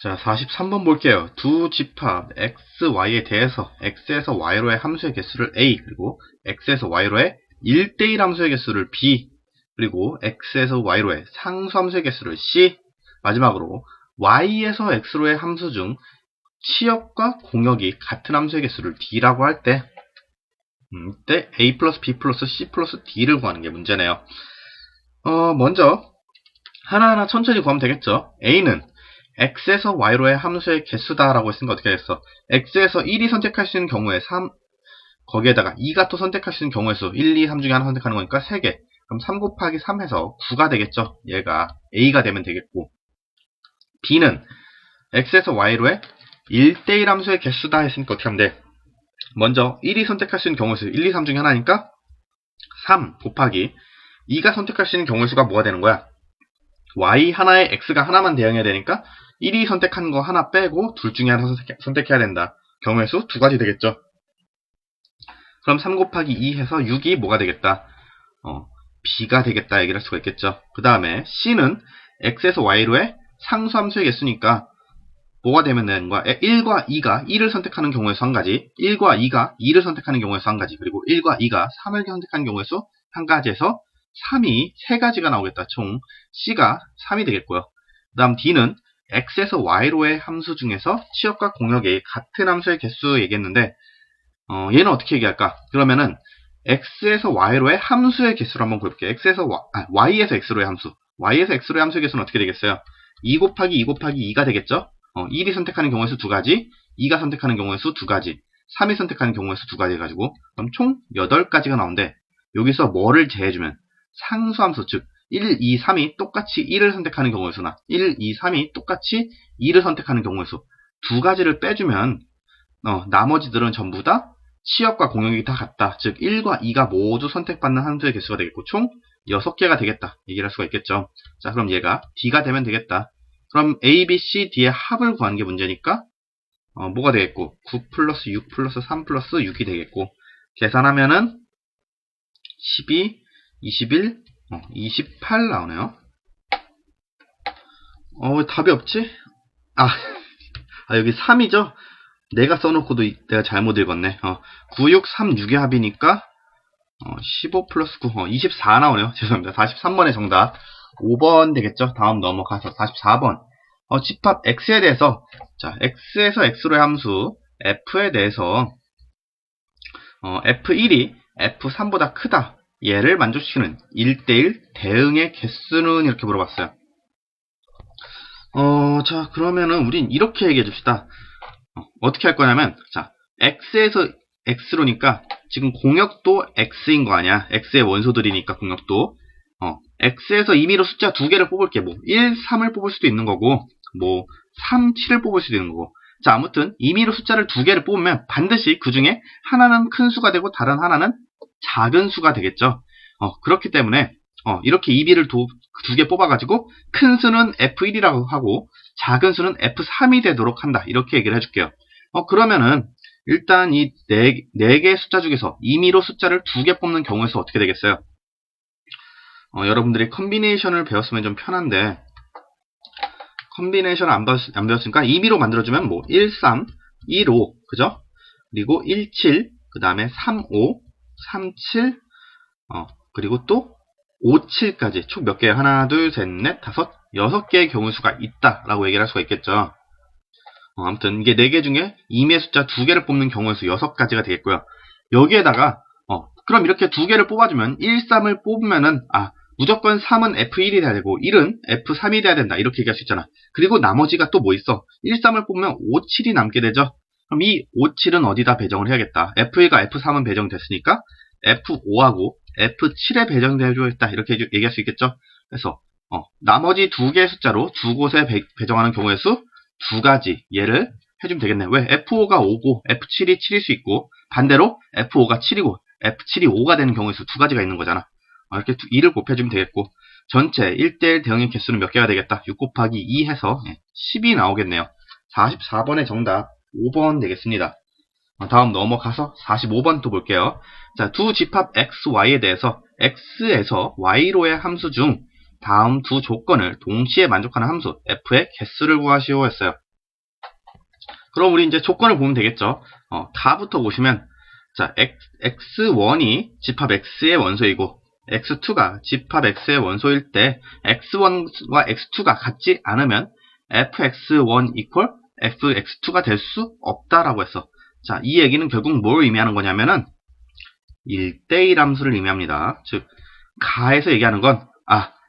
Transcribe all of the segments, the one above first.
자, 43번 볼게요. 두 집합 x, y에 대해서 x에서 y로의 함수의 개수를 a, 그리고 x에서 y로의 1대1 함수의 개수를 b, 그리고 x에서 y로의 상수 함수의 개수를 c, 마지막으로 y에서 x로의 함수 중 치역과 공역이 같은 함수의 개수를 d라고 할 때, 이때 a 플러스 b 플러스 c 플러스 d를 구하는 게 문제네요. 먼저 하나하나 천천히 구하면 되겠죠. a는 x에서 y로의 함수의 개수다라고 했으니까 어떻게 하겠어? x에서 1이 선택할 수 있는 경우에 3, 거기에다가 2가 또 선택할 수 있는 경우의 수 1, 2, 3 중에 하나 선택하는 거니까 3개. 그럼 3 곱하기 3 해서 9가 되겠죠. 얘가 a가 되면 되겠고, b는 x에서 y로의 1대1 함수의 개수다 했으니까 어떻게 하면 돼? 먼저 1이 선택할 수 있는 경우의 수 1, 2, 3 중에 하나니까 3 곱하기 2가 선택할 수 있는 경우의 수가 뭐가 되는 거야? y 하나에 x가 하나만 대응해야 되니까 1이 선택한 거 하나 빼고 둘 중에 하나 선택해야 된다. 경우의 수 두 가지 되겠죠. 그럼 3 곱하기 2 해서 6이 뭐가 되겠다? b가 되겠다 얘기를 할 수가 있겠죠. 그 다음에 c는 x에서 y로의 상수함수의 개수니까 뭐가 되면 되는 거야? 1과 2가 1을 선택하는 경우의 수 한 가지, 1과 2가 2를 선택하는 경우의 수 한 가지, 그리고 1과 2가 3을 선택하는 경우의 수 한 가지에서 3이 3가지가 나오겠다. 총 c가 3이 되겠고요. 그 다음 d는 x에서 y로의 함수 중에서 치역과 공역이 같은 함수의 개수 얘기했는데, 얘는 어떻게 얘기할까? 그러면은 x에서 y로의 함수의 개수를 한번 볼게요. y에서 x로의 함수. y에서 x로의 함수의 개수는 어떻게 되겠어요? 2 곱하기 2 곱하기 2가 되겠죠? 1이 선택하는 경우의 수 두 가지, 2가 선택하는 경우의 수 두 가지, 3이 선택하는 경우의 수 두 가지 해가지고, 그럼 총 8가지가 나오는데, 여기서 뭐를 제해주면 상수함수, 즉 1, 2, 3이 똑같이 1을 선택하는 경우의 수나 1, 2, 3이 똑같이 2를 선택하는 경우의 수 두 가지를 빼주면 나머지들은 전부 다 치역과 공역이 다 같다. 즉 1과 2가 모두 선택받는 함수의 개수가 되겠고 총 6개가 되겠다. 얘기를 할 수가 있겠죠. 자, 그럼 얘가 d가 되면 되겠다. 그럼 a, b, c, d의 합을 구하는 게 문제니까 뭐가 되겠고 9 플러스 6 플러스 3 플러스 6이 되겠고, 계산하면은 12, 21, 28 나오네요. 왜 답이 없지? 여기 3이죠? 내가 써놓고도 내가 잘못 읽었네. 9, 6, 3, 6의 합이니까 15 플러스 9, 24 나오네요. 죄송합니다. 43번의 정답 5번 되겠죠? 다음 넘어가서 44번. 집합 x에 대해서, 자, x에서 x로의 함수 f에 대해서 f1이 f3보다 크다. 얘를 만족시키는 1대1 대응의 개수는 이렇게 물어봤어요. 자, 그러면은 우린 이렇게 얘기해 줍시다. 어떻게 할 거냐면, 자, x에서 x로니까 지금 공역도 x인 거 아니야. x의 원소들이니까 공역도. x에서 임의로 숫자 두 개를 뽑을게. 1, 3을 뽑을 수도 있는 거고, 3, 7을 뽑을 수도 있는 거고. 자, 아무튼 임의로 숫자를 두 개를 뽑으면 반드시 그 중에 하나는 큰 수가 되고 다른 하나는 작은 수가 되겠죠. 그렇기 때문에 이렇게 임의를 두 개 뽑아가지고 큰 수는 f1이라고 하고 작은 수는 f3이 되도록 한다. 이렇게 얘기를 해줄게요. 그러면은 일단 이 네 개의 숫자 중에서 임의로 숫자를 두 개 뽑는 경우의 수 어떻게 되겠어요? 여러분들이 컨비네이션을 배웠으면 좀 편한데, 컨비네이션을 안 배웠으니까 임의로 만들어주면 1, 3, 1, 5, 그죠? 그리고 1, 7, 그 다음에 3, 5, 3, 7, 그리고 또 5, 7까지 총 몇 개예요? 하나, 둘, 셋, 넷, 다섯, 6개의 경우 수가 있다라고 얘기를 할 수가 있겠죠. 아무튼 이게 4개 중에 임의 숫자 2개를 뽑는 경우의 수 6가지가 되겠고요. 여기에다가 그럼 이렇게 2개를 뽑아주면 1, 3을 뽑으면은 무조건 3은 F1이 돼야 되고 1은 F3이 돼야 된다. 이렇게 얘기할 수 있잖아. 그리고 나머지가 또 뭐 있어? 1, 3을 뽑으면 5, 7이 남게 되죠. 그럼 이 5, 7은 어디다 배정을 해야겠다. F1과 F3은 배정됐으니까 F5하고 F7에 배정되어야겠다. 이렇게 얘기할 수 있겠죠. 그래서 나머지 2개의 숫자로 두 곳에 배정하는 경우의 수 2가지 얘를 해주면 되겠네. 왜? F5가 5고 F7이 7일 수 있고 반대로 F5가 7이고 F7이 5가 되는 경우의 수 2가지가 있는 거잖아. 이렇게 2를 곱해주면 되겠고, 전체 1대1 대응의 개수는 몇 개가 되겠다? 6 곱하기 2 해서 10이 나오겠네요. 44번의 정답 5번 되겠습니다. 다음 넘어가서 45번 또 볼게요. 자, 두 집합 x, y에 대해서 x에서 y로의 함수 중 다음 두 조건을 동시에 만족하는 함수 f의 개수를 구하시오 했어요. 그럼 우리 이제 조건을 보면 되겠죠. 다부터 보시면, 자, x1이 집합 x의 원소이고, x2가 집합 x의 원소일 때, x1과 x2가 같지 않으면, fx1 equal fx2가 될 수 없다라고 했어. 자, 이 얘기는 결국 뭘 의미하는 거냐면은, 1대1 함수를 의미합니다. 즉, 가에서 얘기하는 건,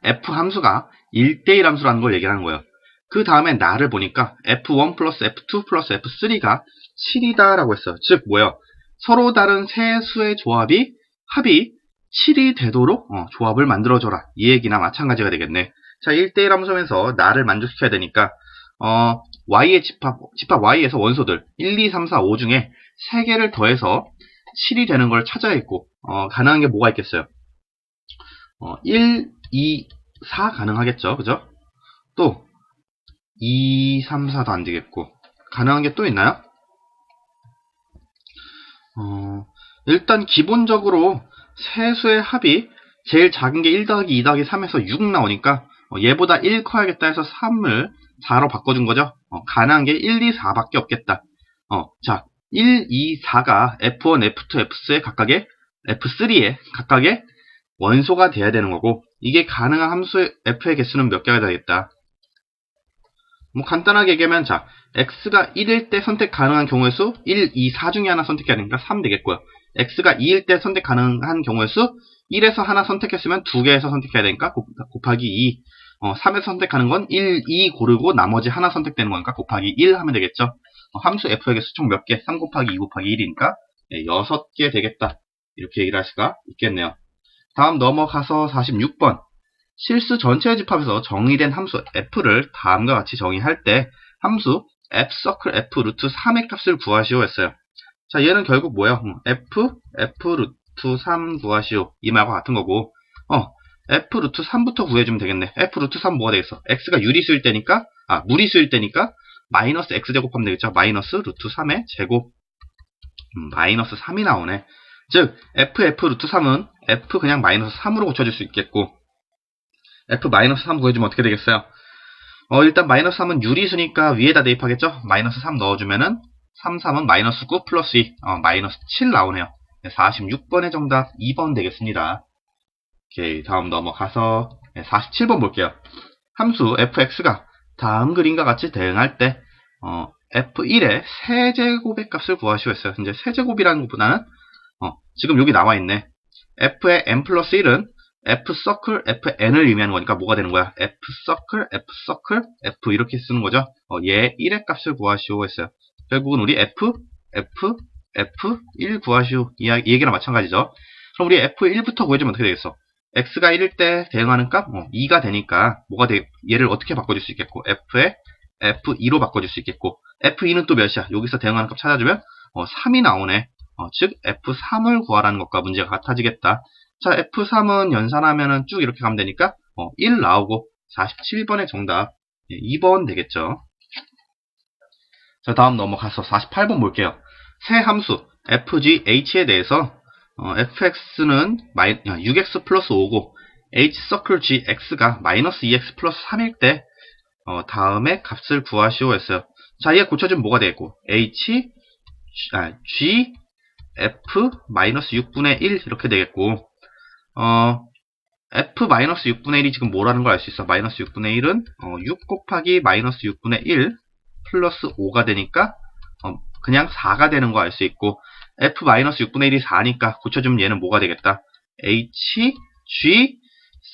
f 함수가 1대1 함수라는 걸 얘기하는 거예요. 그 다음에 나를 보니까 f1 플러스 f2 플러스 f3가 7이다 라고 했어요. 즉 뭐예요? 서로 다른 세 수의 합이 7이 되도록 조합을 만들어줘라. 이 얘기나 마찬가지가 되겠네. 자, 1대1 함수면서 나를 만족시켜야 되니까 y의 집합 y에서 원소들 1, 2, 3, 4, 5 중에 3개를 더해서 7이 되는 걸 찾아야겠고 가능한 게 뭐가 있겠어요? 1, 2, 4 가능하겠죠. 그죠? 또 2, 3, 4도 안 되겠고 가능한 게 또 있나요? 일단 기본적으로 세수의 합이 제일 작은 게 1 더하기 2 더하기 3에서 6 나오니까 얘보다 1 커야겠다 해서 3을 4로 바꿔준 거죠. 가능한 게 1, 2, 4밖에 없겠다. 자, 1, 2, 4가 F1, F2, F3의 각각의 원소가 돼야 되는 거고 이게 가능한 함수의 F의 개수는 몇 개가 되겠다. 뭐 간단하게 얘기하면 자, x가 1일 때 선택 가능한 경우의 수 1, 2, 4 중에 하나 선택해야 되니까 3 되겠고요. x가 2일 때 선택 가능한 경우의 수 1에서 하나 선택했으면 2개에서 선택해야 되니까 곱하기 2. 3에서 선택하는 건 1, 2 고르고 나머지 하나 선택되는 거니까 곱하기 1 하면 되겠죠. 함수 f의 개수 총 몇 개? 3 곱하기 2 곱하기 1이니까 6개 되겠다. 이렇게 얘기를 할 수가 있겠네요. 다음 넘어가서 46번. 실수 전체의 집합에서 정의된 함수 f를 다음과 같이 정의할 때 함수 f서클 f 루트 3의 값을 구하시오 했어요. 자, 얘는 결국 뭐야? f 루트 3 구하시오. 이 말과 같은 거고 f 루트 3부터 구해주면 되겠네. f 루트 3 뭐가 되겠어? x가 유리수일 때니까 무리수일 때니까 마이너스 x제곱하면 되겠죠. 마이너스 루트 3의 제곱 마이너스 3이 나오네. 즉 f 루트 3은 f 그냥 마이너스 3으로 고쳐줄 수 있겠고 f 마이너스 3 구해주면 어떻게 되겠어요? 일단 마이너스 3은 유리수니까 위에다 대입하겠죠? 마이너스 3 넣어주면은 3, 3은 마이너스 9 플러스 2, 마이너스 7 나오네요. 46번의 정답 2번 되겠습니다. 오케이, 다음 넘어가서 47번 볼게요. 함수 fx가 다음 그림과 같이 대응할 때 f1의 세제곱의 값을 구하시오 했어요. 이제 세제곱이라는 것보다는 지금 여기 나와 있네. f의 n 플러스 1은 f서클 fn을 의미하는 거니까 뭐가 되는 거야? f서클 f 이렇게 쓰는 거죠. 얘 1의 값을 구하시오 했어요. 결국은 우리 f1 구하시오. 이 얘기랑 마찬가지죠. 그럼 우리 f1부터 구해주면 어떻게 되겠어? x가 1일 때 대응하는 값 2가 되니까 얘를 어떻게 바꿔줄 수 있겠고 f에 f2로 바꿔줄 수 있겠고 f2는 또 몇이야? 여기서 대응하는 값 찾아주면 3이 나오네. 즉 f3을 구하라는 것과 문제가 같아지겠다. 자, f3은 연산하면은 쭉 이렇게 가면 되니까 1 나오고 47번의 정답 2번 되겠죠. 자, 다음 넘어가서 48번 볼게요. 새 함수 fg h에 대해서 fx는 6x 플러스 5고 h서클 gx가 마이너스 2x 플러스 3일 때 다음에 값을 구하시오 했어요. 자, 얘 고쳐주면 뭐가 되겠고 g f 마이너스 6분의 1 이렇게 되겠고 f 마이너스 6분의 1이 지금 뭐라는 걸 알 수 있어. 마이너스 6분의 1은 6 곱하기 마이너스 6분의 1 플러스 5가 되니까 그냥 4가 되는 거 알 수 있고 f 마이너스 6분의 1이 4니까 고쳐주면 얘는 뭐가 되겠다. h g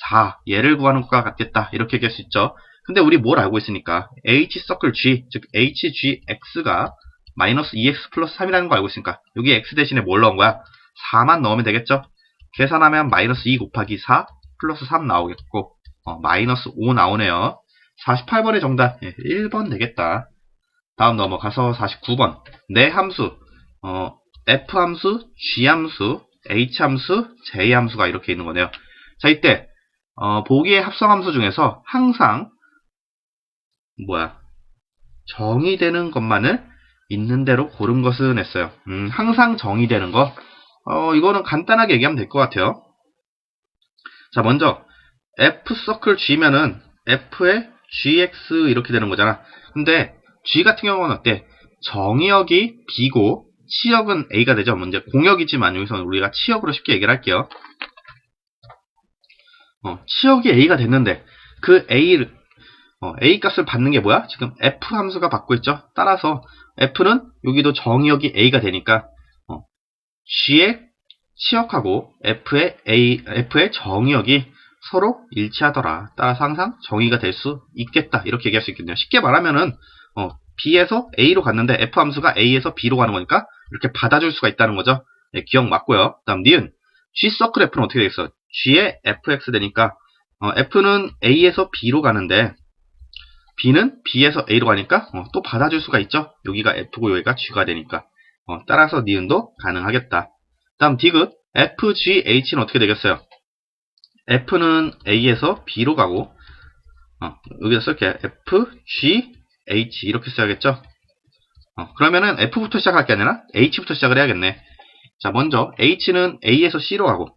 4 얘를 구하는 것과 같겠다. 이렇게 얘기할 수 있죠. 근데 우리 뭘 알고 있으니까 h 서클 g 즉 hgx가 마이너스 2x 플러스 3이라는 거 알고 있으니까 여기 x 대신에 뭘 넣은 거야? 4만 넣으면 되겠죠. 계산하면 마이너스 2 곱하기 4 플러스 3 나오겠고 마이너스 5 나오네요. 48번의 정답 1번 되겠다. 다음 넘어가서 49번 내 함수 f 함수, g 함수, h 함수, j 함수가 이렇게 있는 거네요. 자, 이때 보기의 합성함수 중에서 항상 정의되는 것만을 있는 대로 고른 것은 했어요. 항상 정의되는 거 이거는 간단하게 얘기하면 될 것 같아요. 자, 먼저 f 서클 g면은 f의 gx 이렇게 되는 거잖아. 근데 g 같은 경우는 어때? 정의역이 B고 치역은 A가 되죠. 문제 공역이지만 여기서 우리가 치역으로 쉽게 얘기를 할게요. 치역이 A가 됐는데 그 A 값을 받는 게 뭐야? 지금 F 함수가 받고 있죠. 따라서 F는 여기도 정의역이 A가 되니까 G의 치역하고 F의 정의역이 서로 일치하더라. 따라서 항상 정의가 될 수 있겠다. 이렇게 얘기할 수 있겠네요. 쉽게 말하면은 B에서 A로 갔는데 F 함수가 A에서 B로 가는 거니까 이렇게 받아줄 수가 있다는 거죠. 네, 기억 맞고요. 다음 니은 G 서클 F는 어떻게 되겠어? G의 fx 되니까 F는 A에서 B로 가는데 B는 B에서 A로 가니까 또 받아줄 수가 있죠. 여기가 F고 여기가 G가 되니까 따라서 니은도 가능하겠다. 다음 디귿 FGH는 어떻게 되겠어요? F는 A에서 B로 가고 여기다 쓸게 FGH 이렇게 써야겠죠? 그러면은 F부터 시작할 게 아니라 H부터 시작을 해야겠네. 자, 먼저 H는 A에서 C로 가고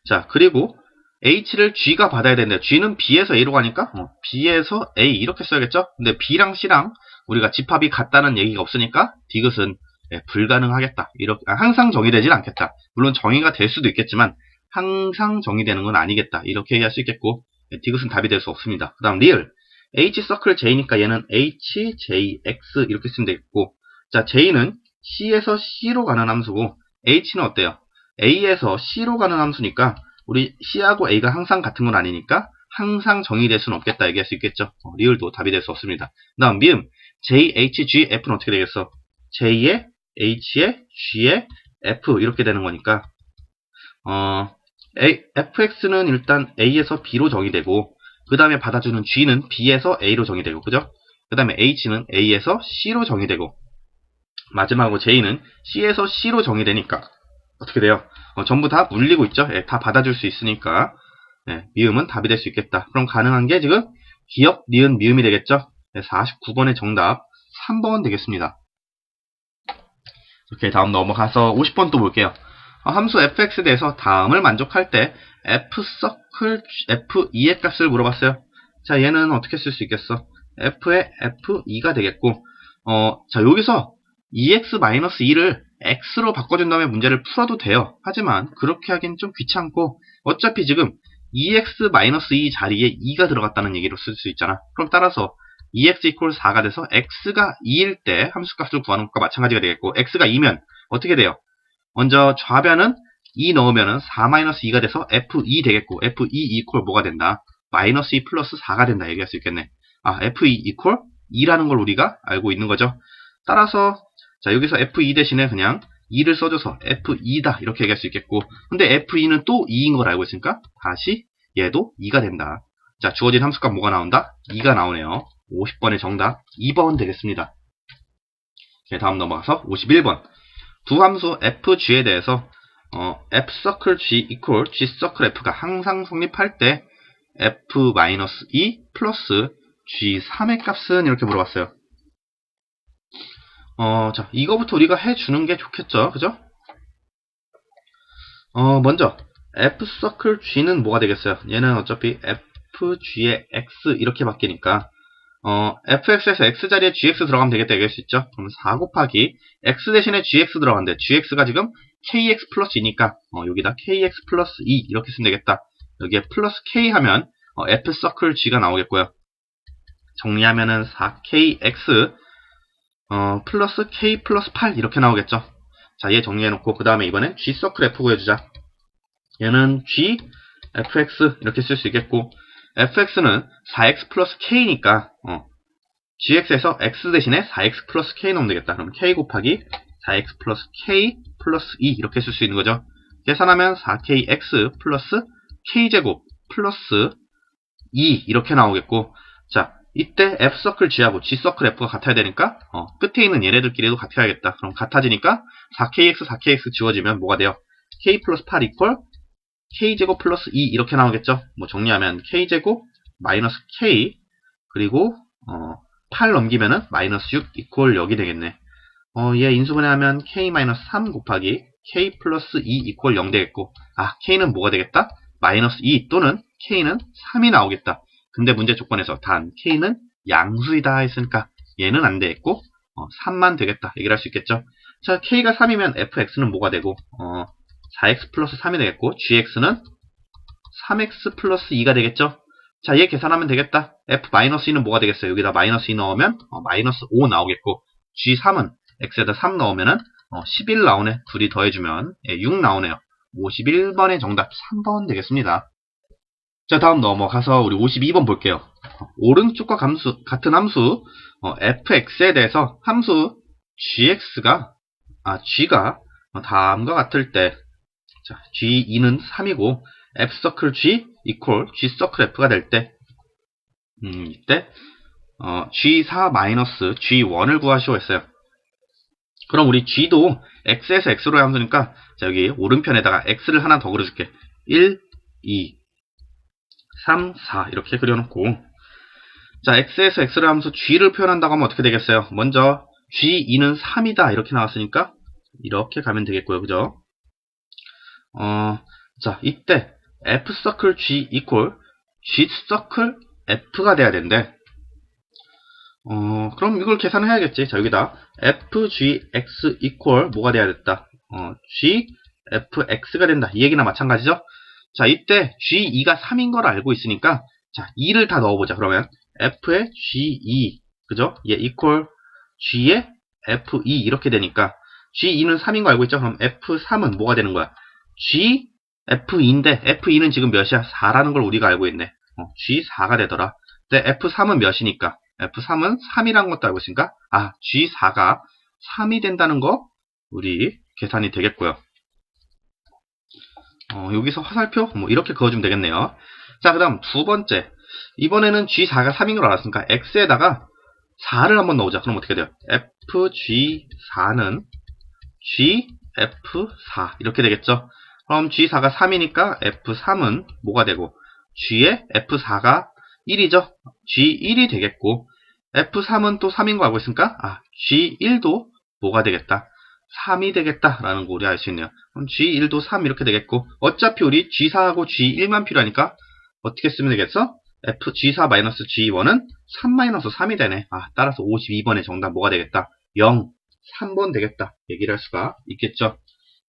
자, 그리고 H를 G가 받아야 되는데 G는 B에서 A로 가니까 B에서 A 이렇게 써야겠죠? 근데 B랑 C랑 우리가 집합이 같다는 얘기가 없으니까 디귿은 불가능하겠다. 이렇게 항상 정의되질 않겠다. 물론 정의가 될 수도 있겠지만 항상 정의되는 건 아니겠다. 이렇게 얘기할 수 있겠고 디귿은 답이 될 수 없습니다. 그 다음 리을 H 서클 J니까 얘는 H, J, X 이렇게 쓰면 되겠고 자 J는 C에서 C로 가는 함수고 H는 어때요? A에서 C로 가는 함수니까 우리 C하고 A가 항상 같은 건 아니니까 항상 정의될 수는 없겠다 얘기할 수 있겠죠. 리을도 답이 될 수 없습니다. 그 다음 미음 J, H, G, F는 어떻게 되겠어? J에 H에 G에 F 이렇게 되는 거니까 fx는 일단 A에서 B로 정의되고 그 다음에 받아주는 G는 B에서 A로 정의되고 그죠? 그 다음에 H는 A에서 C로 정의되고 마지막으로 J는 C에서 C로 정의되니까 어떻게 돼요? 전부 다 물리고 있죠? 다 받아줄 수 있으니까 미음은 답이 될 수 있겠다. 그럼 가능한 게 지금 기역, 니은, 미음이 되겠죠? 49번의 정답 3번 되겠습니다. 이렇게 다음 넘어가서 50번 또 볼게요. 함수 fx에 대해서 다음을 만족할 때 f서클 f2의 값을 물어봤어요. 자, 얘는 어떻게 쓸 수 있겠어? f의 f2가 되겠고 자, 여기서 2x-2를 x로 바꿔준 다음에 문제를 풀어도 돼요. 하지만 그렇게 하긴 좀 귀찮고 어차피 지금 2x-2 자리에 2가 들어갔다는 얘기로 쓸 수 있잖아. 그럼 따라서 2x = 4가 돼서 x가 2일 때 함수값을 구하는 것과 마찬가지가 되겠고 x가 2면 어떻게 돼요? 먼저 좌변은 2 넣으면 4-2가 돼서 f2 되겠고 f2 = 뭐가 된다? -2 플러스 4가 된다 얘기할 수 있겠네. f2 = 2라는 걸 우리가 알고 있는 거죠. 따라서 자 여기서 f2 대신에 그냥 2를 써줘서 f2다 이렇게 얘기할 수 있겠고 근데 f2는 또 2인 걸 알고 있으니까 다시 얘도 2가 된다. 자 주어진 함수값 뭐가 나온다? 2가 나오네요. 50번의 정답 2번 되겠습니다. 다음 넘어가서 51번 두 함수 fg에 대해서 f서클 g = g서클 f가 항상 성립할 때 f-2 플러스 g3의 값은 이렇게 물어봤어요. 자 이거부터 우리가 해주는 게 좋겠죠, 그죠? 먼저 f서클 g는 뭐가 되겠어요? 얘는 어차피 fg의 x 이렇게 바뀌니까 fx에서 x 자리에 gx 들어가면 되겠다 얘기할 수 있죠. 그럼 4 곱하기 x 대신에 gx 들어간대. gx가 지금 kx 플러스 2니까 여기다 kx 플러스 2 이렇게 쓰면 되겠다. 여기에 플러스 k 하면 f서클 g가 나오겠고요. 정리하면은 4kx 플러스 k 플러스 8 이렇게 나오겠죠. 자, 얘 정리해놓고 그 다음에 이번엔 g서클 f 구해주자. 얘는 g fx 이렇게 쓸 수 있겠고 fx는 4x 플러스 k니까 gx에서 x 대신에 4x 플러스 k 넣으면 되겠다. 그럼 k 곱하기 4x 플러스 k 플러스 2 이렇게 쓸 수 있는 거죠. 계산하면 4kx 플러스 k제곱 플러스 2 이렇게 나오겠고 자 이때 f서클 g하고 g서클 f가 같아야 되니까 끝에 있는 얘네들끼리도 같아야겠다. 그럼 같아지니까 4kx 4kx 지워지면 뭐가 돼요? k 플러스 8 이퀄 k제곱 플러스 2 이렇게 나오겠죠. 뭐 정리하면 k제곱 마이너스 k 그리고 8 넘기면은 마이너스 6 이퀄 0이 되겠네. 얘 인수분해하면 k 마이너스 3 곱하기 k 플러스 2 이퀄 0 되겠고 k는 뭐가 되겠다? 마이너스 2 또는 k는 3이 나오겠다. 근데 문제 조건에서 단 k는 양수이다 했으니까 얘는 안 되겠고 3만 되겠다 얘기를 할 수 있겠죠. 자, K가 3이면 fx는 뭐가 되고 4x 플러스 3이 되겠고 gx는 3x 플러스 2가 되겠죠. 자, 얘 계산하면 되겠다. f-2는 뭐가 되겠어요? 여기다 마이너스 2 넣으면 마이너스 5 나오겠고 g3은 x에다 3 넣으면은 11 나오네. 둘이 더해주면 6 나오네요. 51번의 정답 3번 되겠습니다. 자, 다음 넘어가서 우리 52번 볼게요. 오른쪽과 같은 함수 fx에 대해서 함수 g가 다음과 같을 때 자, g2는 3이고 f서클 g equal g서클 f가 될 때 이때 g4 마이너스 g1을 구하시오 했어요. 그럼 우리 g도 x에서 x로의 함수니까 자, 여기 오른편에다가 x를 하나 더 그려줄게. 1, 2, 3, 4 이렇게 그려놓고 자, x에서 x로의 함수 g를 표현한다고 하면 어떻게 되겠어요? 먼저 g2는 3이다 이렇게 나왔으니까 이렇게 가면 되겠고요. 그죠? 자, 이때 f서클 g equal g서클 f가 돼야 되는데 그럼 이걸 계산해야겠지. 자, 여기다 fgx equal 뭐가 돼야 됐다. gfx가 된다. 이 얘기나 마찬가지죠. 자, 이때 g2가 3인 걸 알고 있으니까 자, 2를 다 넣어보자. 그러면 f의 g2 그죠? 얘 equal g의 f2 이렇게 되니까 g2는 3인 거 알고 있죠? 그럼 f3은 뭐가 되는 거야? g f2인데 f2는 지금 몇이야? 4라는 걸 우리가 알고 있네. g4가 되더라. 근데 f3은 몇이니까? f3은 3이라는 것도 알고 있으니까 g4가 3이 된다는 거 우리 계산이 되겠고요. 여기서 화살표 뭐 이렇게 그어주면 되겠네요. 자, 그 다음 두 번째. 이번에는 g4가 3인 걸 알았으니까 x에다가 4를 한번 넣어보자. 그럼 어떻게 돼요? fg4는 gf4 이렇게 되겠죠. 그럼 g4가 3이니까 f3은 뭐가 되고 g의 f4가 1이죠. g1이 되겠고 f3은 또 3인 거 알고 있으니까 g1도 뭐가 되겠다. 3이 되겠다라는 거 우리 알 수 있네요. 그럼 g1도 3 이렇게 되겠고 어차피 우리 g4하고 g1만 필요하니까 어떻게 쓰면 되겠어? g4-g1은 3-3이 되네. 따라서 52번의 정답 뭐가 되겠다? 0, 3번 되겠다. 얘기를 할 수가 있겠죠.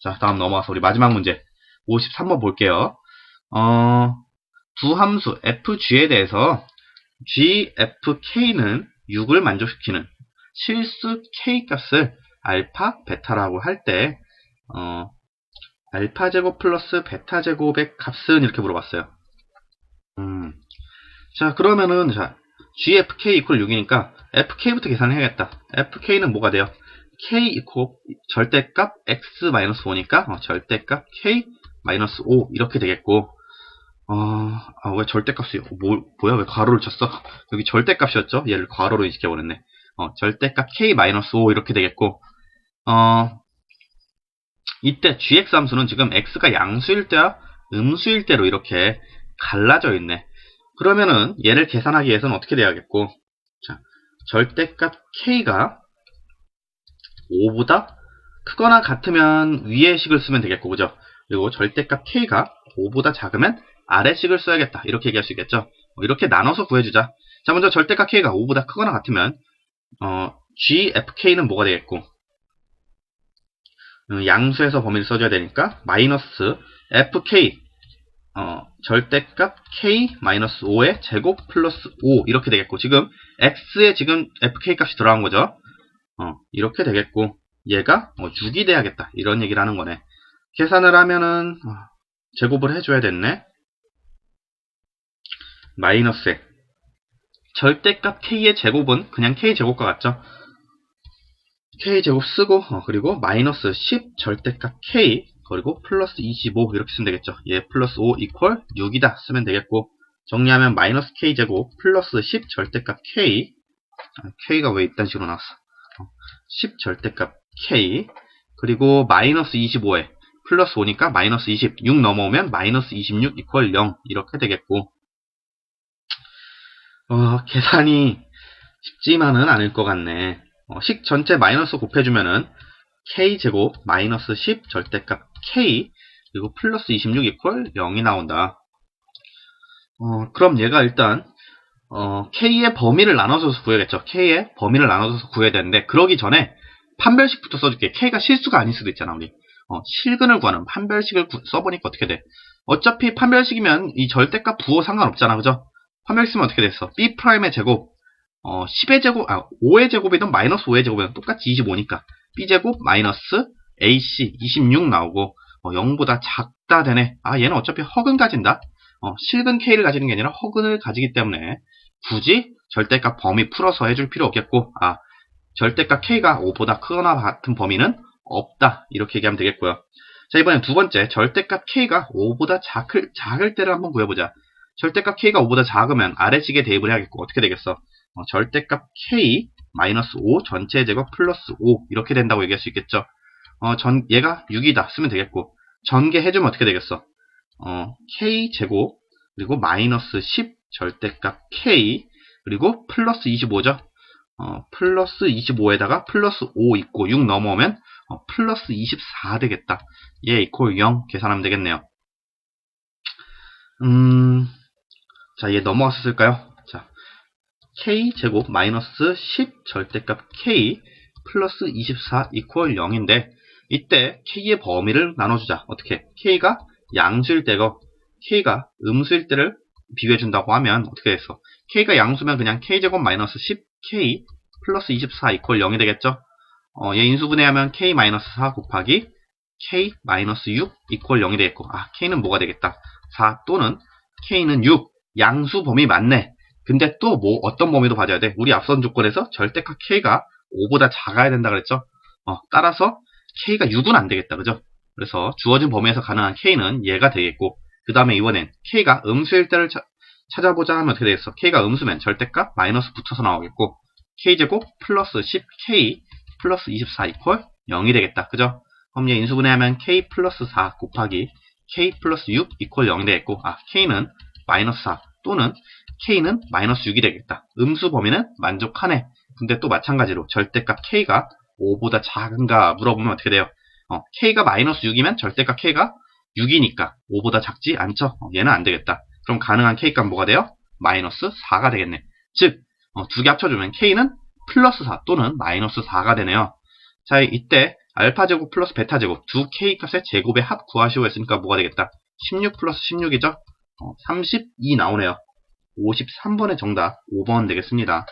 자, 다음 넘어와서 우리 마지막 문제 53번 볼게요. 두 함수 fg에 대해서 gfk는 6을 만족시키는 실수 k 값을 알파, 베타라고 할 때 알파 제곱 플러스 베타 제곱의 값은 이렇게 물어봤어요. 자, 그러면은 자, gfk 이퀄 6이니까 fk부터 계산을 해야겠다. fk는 뭐가 돼요? k 이퀄 절대값 x-5니까 절대값 k-5 이렇게 되겠고 왜 절대값이 뭐야 왜 괄호를 쳤어? 여기 절대값이었죠? 얘를 괄호로 인식해버렸네. 절대값 k-5 이렇게 되겠고 이때 gx 함수는 지금 x가 양수일 때와 음수일 때로 이렇게 갈라져 있네. 그러면은 얘를 계산하기 위해서는 어떻게 돼야겠고 자, 절대값 k가 5보다 크거나 같으면 위의 식을 쓰면 되겠고 그죠? 그리고 절대값 k가 5보다 작으면 아래 식을 써야겠다. 이렇게 얘기할 수 있겠죠? 이렇게 나눠서 구해주자. 자, 먼저 절대값 k가 5보다 크거나 같으면 gfk는 뭐가 되겠고 양수에서 범위를 써줘야 되니까 마이너스 fk 절대값 k-5의 제곱 플러스 5 이렇게 되겠고 지금 x에 지금 fk 값이 들어간 거죠. 이렇게 되겠고 얘가 6이 돼야겠다. 이런 얘기를 하는 거네. 계산을 하면은 제곱을 해줘야 됐네. 마이너스에 절대값 k의 제곱은 그냥 k제곱과 같죠. k제곱 쓰고 그리고 마이너스 10 절대값 k 그리고 플러스 25 이렇게 쓰면 되겠죠. 얘 플러스 5 이퀄 6이다 쓰면 되겠고 정리하면 마이너스 k제곱 플러스 10 절대값 k k가 왜 이딴 식으로 나왔어? 10 절대값 k 그리고 마이너스 25에 플러스 5니까 마이너스 20 6 넘어오면 마이너스 26 이퀄 0 이렇게 되겠고 계산이 쉽지만은 않을 것 같네. 식 전체 마이너스 곱해주면은 k제곱 마이너스 10 절대값 k 그리고 플러스 26 이퀄 0이 나온다. 그럼 얘가 일단 K의 범위를 나눠줘서 구해야겠죠. K의 범위를 나눠줘서 구해야 되는데, 그러기 전에 판별식부터 써줄게. K가 실수가 아닐 수도 있잖아, 우리. 실근을 구하는 판별식을 써보니까 어떻게 돼? 어차피 판별식이면 이 절대값 부호 상관없잖아, 그죠? 판별식 쓰면 어떻게 됐어? B'의 제곱, 10의 제곱, 5의 제곱이든 마이너스 5의 제곱이든 똑같이 25니까. B제곱 마이너스 AC 26 나오고, 0보다 작다 되네. 얘는 어차피 허근 가진다. 실근 K를 가지는 게 아니라 허근을 가지기 때문에 굳이 절대값 범위 풀어서 해줄 필요 없겠고, 절대값 K가 5보다 크거나 같은 범위는 없다. 이렇게 얘기하면 되겠고요. 자, 이번엔 두 번째, 절대값 K가 5보다 작을 때를 한번 구해보자. 절대값 K가 5보다 작으면 아래식에 대입을 해야겠고, 어떻게 되겠어? 절대값 K 마이너스 5 전체 제곱 플러스 5 이렇게 된다고 얘기할 수 있겠죠. 얘가 6이다 쓰면 되겠고, 전개해주면 어떻게 되겠어? K 제곱 그리고 마이너스 10 절대값 K 그리고 플러스 25죠. 플러스 25에다가 플러스 5 있고 6 넘어오면 플러스 24 되겠다. 얘 이퀄 0 계산하면 되겠네요. 자, 얘 넘어가서 쓸까요? 자, K 제곱 마이너스 10 절대값 K 플러스 24 이퀄 0인데, 이때 K의 범위를 나눠주자. 어떻게? K가 양수일 때고 K가 음수일 때를 비교해준다고 하면 어떻게 됐어? K가 양수면 그냥 K제곱 마이너스 10K 플러스 24 이퀄 0이 되겠죠? 얘 인수분해하면 K 마이너스 4 곱하기 K 마이너스 6 이퀄 0이 되겠고, K는 뭐가 되겠다? 4 또는 K는 6. 양수 범위 맞네. 근데 또 어떤 범위도 봐줘야 돼? 우리 앞선 조건에서 절대값 K가 5보다 작아야 된다 그랬죠? 따라서 K가 6은 안 되겠다, 그죠? 그래서 주어진 범위에서 가능한 K는 얘가 되겠고, 그 다음에 이번엔 K가 음수일 때를 찾아보자 하면 어떻게 되겠어? K가 음수면 절대값 마이너스 붙여서 나오겠고, K제곱 플러스 10K 플러스 24 이퀄 0이 되겠다, 그죠? 그럼 얘 인수분해하면 K 플러스 4 곱하기 K 플러스 6 이퀄 0이 되겠고, K는 마이너스 4 또는 K는 마이너스 6이 되겠다. 음수 범위는 만족하네. 근데 또 마찬가지로 절대값 K가 5보다 작은가 물어보면 어떻게 돼요? K가 마이너스 6이면 절대값 K가 6이니까 5보다 작지 않죠? 얘는 안 되겠다. 그럼 가능한 K값 뭐가 돼요? 마이너스 4가 되겠네. 즉, 두 개 합쳐주면 K는 플러스 4 또는 마이너스 4가 되네요. 자, 이때 알파제곱 플러스 베타제곱 두 K값의 제곱의 합 구하시오 했으니까 뭐가 되겠다? 16 플러스 16이죠? 32 나오네요. 53번의 정답 5번 되겠습니다.